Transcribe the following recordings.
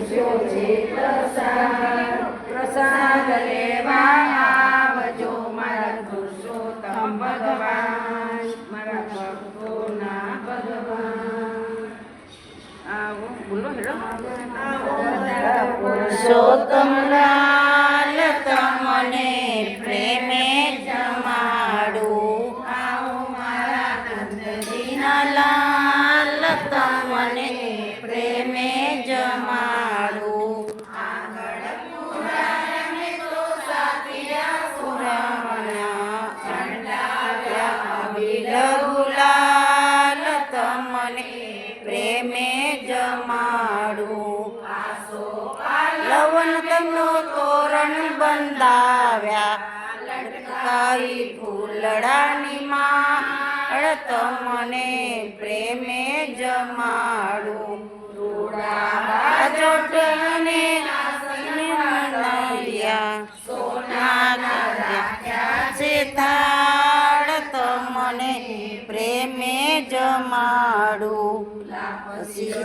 પૂછ્યો છે પ્રસાદ લેવા આવજો મારા પુરુષોત્તમ ભગવાન, મારા ભક્તોના ભગવાન. આવો બોલો હેડો. પુરુષોત્તમ લાલ તમને પ્રેમે જમાડું, આવો મારા નંદજીના લાલ તમને પ્રેમે જમાડું. આગળ પુરાણે તો સાતિયા સુરામણા ચંડાવ્યા અબીલ ગુલાલ તમને પ્રેમે જમાડું. લવન તમનો તોરણ બંધાવ્યા લટકાઈ ફૂલડાની માળ તમને પ્રેમે જમાડું. રૂડા ચોટને સોના રાખ્યા છે થાળ તમને પ્રેમે જમાડું.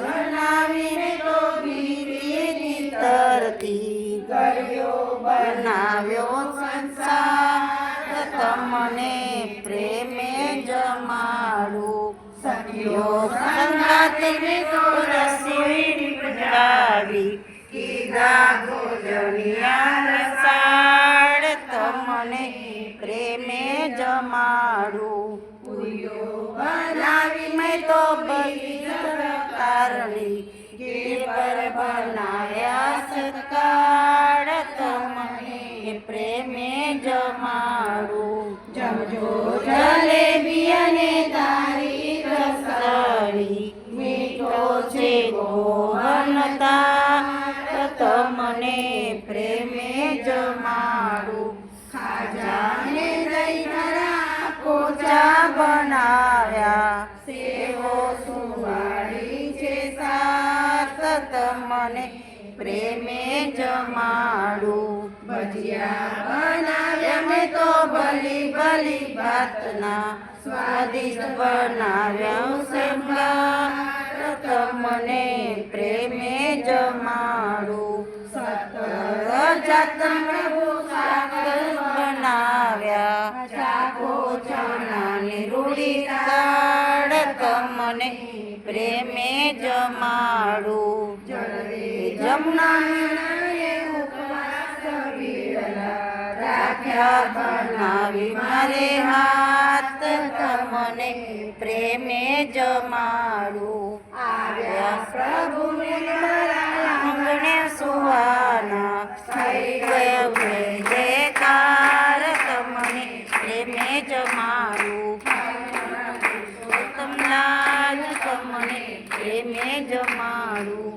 બનાવીને તો બીતી તરતી કર્યો બનાવ્યો સંસાર તમને પ્રેમે જમાડું. સખીઓ સંગાતે તો રસોઈ બનાવી કીધા ભોજનિયા રસાળ તમને પ્રેમે જમાડું. બનાવી મેં તો કારણી પર બનાવ્યા સત્કાર તમને પ્રેમે જમાડું. જમજો જલેબી અને તારી રસળી મીઠો છે મોહનતા તમને પ્રેમે જમાડું. ખાજાને દહીં પોચા બનાવ્યા સેવો સુવાળી છે સાત તમને પ્રેમે જમાડું. ભજીયા બનાવ્યા મેં તો ભલી ભલી ભાતના સ્વાદિષ્ટ બનાવ્યા સંભાર તમને પ્રેમે જમાડું. 17 જાતના શાક બનાવ્યા ચાખો ચણાની રૂડી દાળ તમને પ્રેમે જમાડું. જમનાને ઉપવાસ રાખ્યા બનાવી મારે હાથ તમને પ્રેમે જમાડું. આવ્યા પ્રભુ આંગણે સુહાના થઈ ગયો જયકાર તમને પ્રેમે જમાડું. તમને પ્રેમે જમાડું.